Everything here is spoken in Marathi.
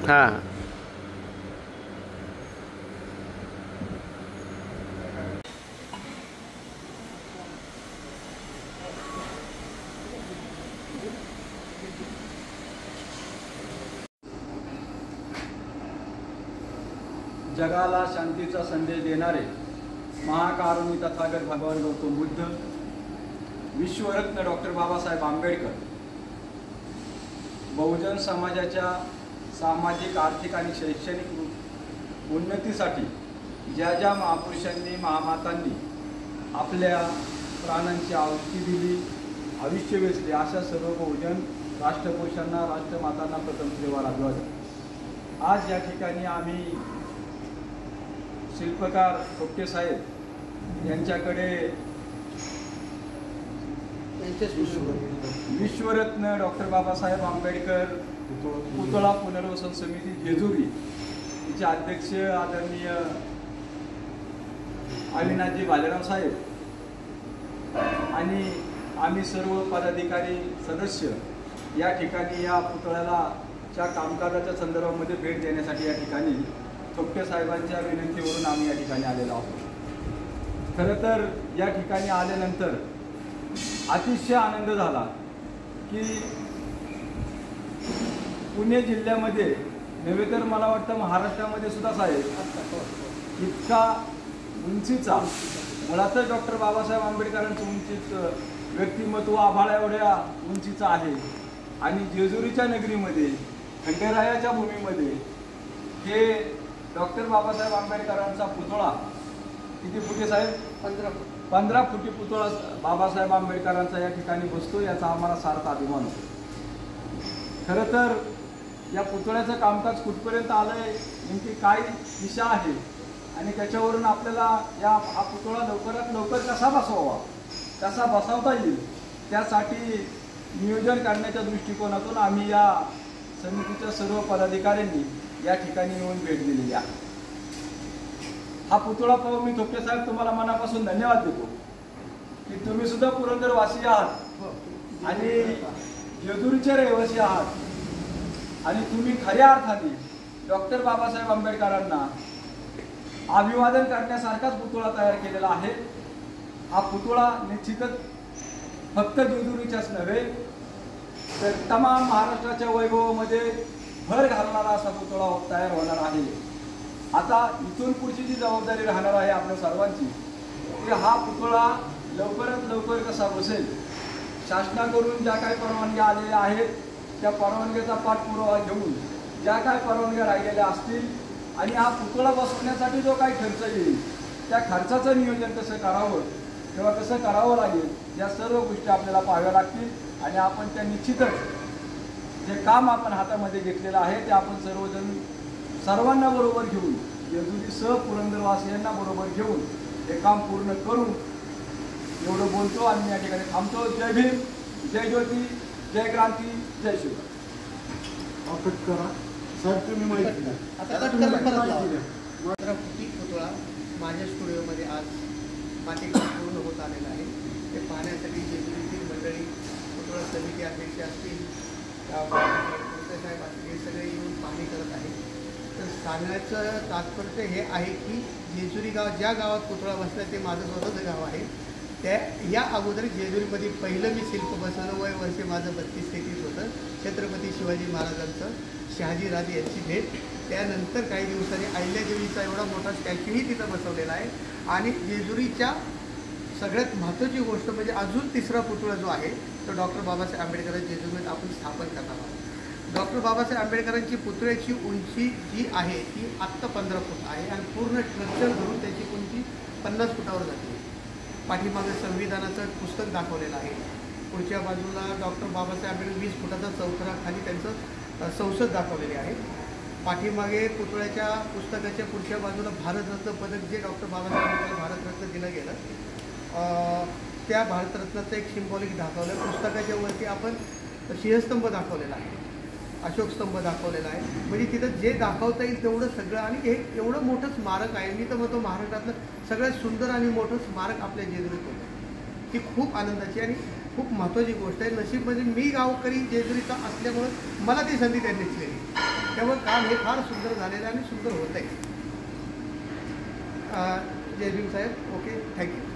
हां. जगाला शांतीचा संदेश देणारे महाकारुणी तथागत भगवान गौतम बुद्ध, विश्वरत्न डॉक्टर बाबासाहेब आंबेडकर, बहुजन समाजाच्या सामाजिक, आर्थिक आणि शैक्षणिक उन्नतीसाठी ज्या ज्या महापुरुषांनी, महामातांनी आपल्या प्राणांची आहुती दिली, आयुष्य वेचले, अशा सर्व बहुजन राष्ट्रपुरुषांना, राष्ट्रमातांना प्रथम देवाला अभिवादन. आज या ठिकाणी आम्ही शिल्पकार थोपटे साहेब यांच्याकडे विश्वरत्न डॉक्टर बाबासाहेब आंबेडकर पुतळा पुनर्वसन समिती जेजुरी तिचे अध्यक्ष आदरणीय अविनाशजी भालेराव साहेब आणि आम्ही सर्व पदाधिकारी सदस्य या ठिकाणी या पुतळ्याच्या कामकाजाच्या संदर्भामध्ये भेट देण्यासाठी या ठिकाणी थोपटे साहेबांच्या विनंतीवरून आम्ही या ठिकाणी आलेलो आहोत. खरं तर या ठिकाणी आल्यानंतर अतिशय आनंद झाला की पुणे जिल्ह्यामध्ये नव्हे तर मला वाटतं महाराष्ट्रामध्ये सुद्धा साहेब इतका उंचीचा, मुळातच डॉक्टर बाबासाहेब आंबेडकरांचं उंचीचं व्यक्तिमत्व आभाळा एवढ्या उंचीचं आहे आणि जेजुरीच्या नगरीमध्ये, खंडेरायाच्या भूमीमध्ये हे डॉक्टर बाबासाहेब आंबेडकरांचा पुतळा किती फुटे साहेब? 15 फुटी पुतळा बाबासाहेब आंबेडकरांचा या ठिकाणी बसतो, याचा आम्हाला सार्थ अभिमान होतो. खरं तर या पुतळ्याचं कामकाज कुठपर्यंत आलंय, नेमकी काय दिशा आहे आणि त्याच्यावरून आपल्याला हा पुतळा लवकरात लवकर कसा बसवावा, कसा बसवता येईल, त्यासाठी नियोजन करण्याच्या दृष्टिकोनातून आम्ही या समितीच्या सर्व पदाधिकाऱ्यांनी या ठिकाणी येऊन भेट दिलेली आहे. हा पुतळा पाहून मी थोपटे साहेब तुम्हाला मनापासून धन्यवाद देतो की तुम्ही सुद्धा पुरंदरवासी आहात आणि जेजुरीचे रहिवासी आहात आणि तुम्ही खऱ्या अर्थाने डॉक्टर बाबासाहेब आंबेडकरांना अभिवादन करण्यासारखाच पुतळा तयार केलेला आहे. हा पुतळा निश्चितच फक्त जेजुरीच्याच नव्हे तर तमाम महाराष्ट्राच्या वैभवामध्ये भर घालणारा असा पुतळा तयार होणार आहे. आता इथून पुढची जी जबाबदारी राहणार आहे आपल्या सर्वांची, की हा पुतळा लवकरात लवकर कसा बसेल, शासनाकडून ज्या काही परवानग्या आलेल्या आहेत त्या परवानग्याचा पाठपुरावा घेऊन ज्या काही परवानग्या राहिलेल्या असतील आणि हा पुतळा बसवण्यासाठी जो काही खर्च येईल त्या खर्चाचं नियोजन कसं करावं किंवा कसं करावं लागेल, या सर्व गोष्टी आपल्याला पाहाव्या लागतील आणि आपण त्या निश्चितच जे काम आपण हातामध्ये घेतलेलं आहे ते आपण सर्वांना बरोबर घेऊन, जेजुरीसह पुरंदरवासियांना बरोबर घेऊन हे काम पूर्ण करून एवढं बोलतो आणि या ठिकाणी थांबतो. जय भीम, जय ज्योती, जय क्रांती, जय शिवराय. करा साहेब, तुम्ही माहिती द्या. पुतळा माझ्या स्टुडिओमध्ये आज मातीकाम पूर्ण होत आलेला आहे. ते पाहण्यासाठी जेजुरीतील मंडळी, पुतळा समिती अध्यक्ष असतील, साहेब असतील, हे सगळे येऊन पाहणी करत आहेत. तर सांगण्याचं तात्पर्य हे आहे की जेजुरी गाव, ज्या गावात पुतळा बसला ते माझं स्वतःचं गाव आहे. त्या या अगोदर जेजुरीमध्ये पहिलं मी शिल्प बसवलं. वर्षे माझं 32-33 होतं. छत्रपती शिवाजी महाराजांचं शहाजीराजे यांची भेट. त्यानंतर काही दिवसांनी अहिल्यादेवीचा एवढा मोठा स्टॅच्यूही तिथं बसवलेला आहे. आणि जेजुरीच्या सगळ्यात महत्त्वाची गोष्ट म्हणजे अजून तिसरा पुतळा जो आहे तो डॉक्टर बाबासाहेब आंबेडकर जेजुरीमध्ये आपण स्थापन करणार आहोत. डॉक्टर बाबासाहेब आंबेडकरांची पुतळ्याची उंची जी आहे ती आत्ता 15 फूट आहे आणि पूर्ण स्ट्रक्चर धरून त्याची उंची 50 फुटावर जाते. पाठीमागे संविधानाचं पुस्तक दाखवलेलं आहे. पुढच्या बाजूला डॉक्टर बाबासाहेब आंबेडकर 20 फुटाचा चौथराखाली त्यांचं संसद दाखवलेले आहे. पाठीमागे पुतळ्याच्या पुस्तकाच्या पुढच्या बाजूला भारतरत्न पदक जे डॉक्टर बाबासाहेब आंबेडकर भारतरत्न दिलं गेलं, त्या भारतरत्नाचं एक सिम्बॉलिक दाखवलं. पुस्तकाच्या वरती आपण सिंहस्तंभ दाखवलेला आहे, अशोकस्तंभ दाखवलेला आहे. म्हणजे तिथं जे दाखवता येईल तेवढं सगळं. आणि हे एवढं मोठं स्मारक आहे. मी तर म्हणतो महाराष्ट्रातलं सगळ्यात सुंदर आणि मोठं स्मारक आपल्या जेजुरीत होतं. ही खूप आनंदाची आणि खूप महत्त्वाची गोष्ट आहे. नशीब म्हणजे मी गावकरी जेजुरीचा असल्यामुळं मला ती संधी त्यांनी दिली. त्यामुळे काम हे फार सुंदर झालेलं आहे आणि सुंदर होत आहे. जय भीम साहेब. Okay, thank you.